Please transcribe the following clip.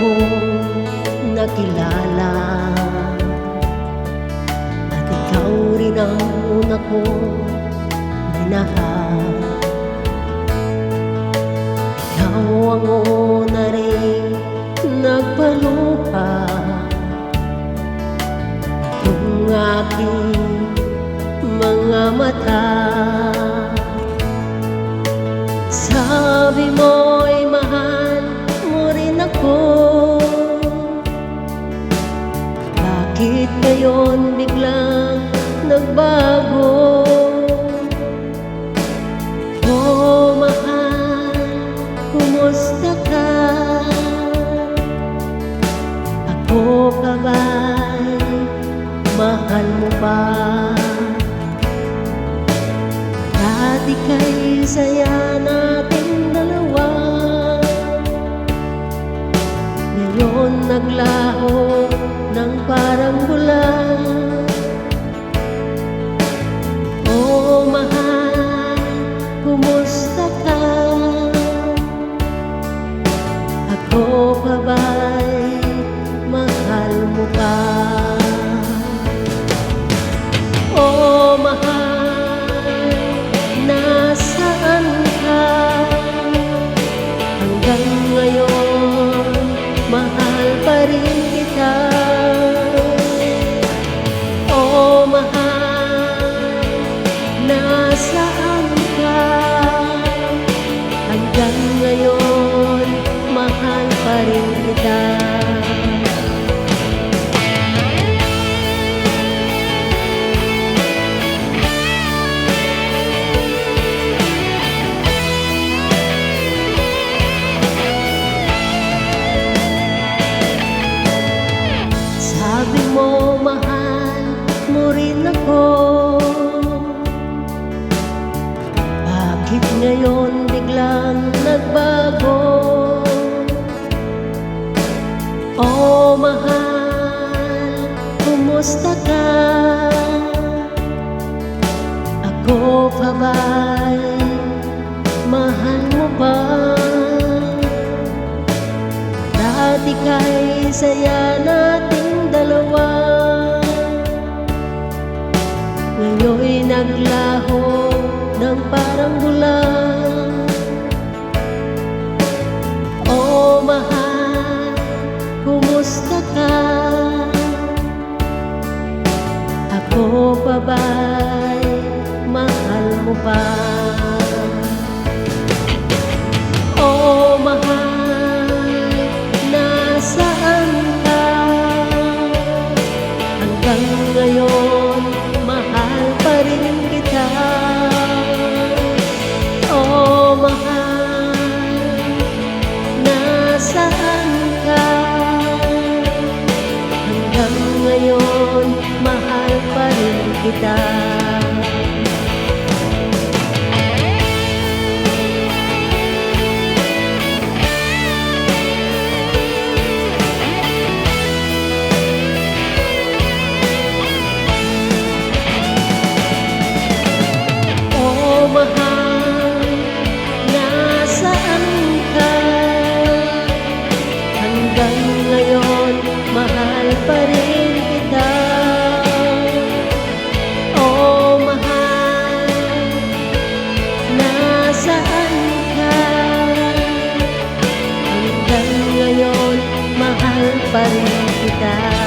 ko nakilala, at ikaw rin ang una ko minahal. Ikaw ang una rin nagpaluha ng aking mga mata. Sabi mo'y mahal mo rin ako, bakit ngayon biglang nagbago? Oh mahal, kumusta ka? Ako pa ba'y mahal mo pa? Dati kay saya nating dalawa, ngayon naglaho ng parang bulan. Oh mahal, kumusta ka? Ako pa ba'y mahal mo pa? Oh mahal, nasaan ka? Hanggang ngayon, mahal pa rin kita. Oh mahal, nasaan ka? Hanggang ngayon, mahal pa rin kita. Sabi mo mahal mo rin ako, bakit ngayon biglang nagbago? Oh mahal, kumusta ka? Ako pa ba'y mahal mo pa? Dati kay saya nating dalawa, ngayon'y naglaho ng parang bulan. Oh mahal, kumusta ka? Ako pa ba'y mahal mo pa? Oh mahal, nasaan ka? Hanggang ngayon, mahal pa rin kita. Oh mahal, nasaan ka? Hanggang ngayon, mahal pa rin kita. Mahal, nasaan ka? Hanggang ngayon, mahal pa rin kita. Oh mahal, nasaan ka? Hanggang ngayon, mahal pa rin kita.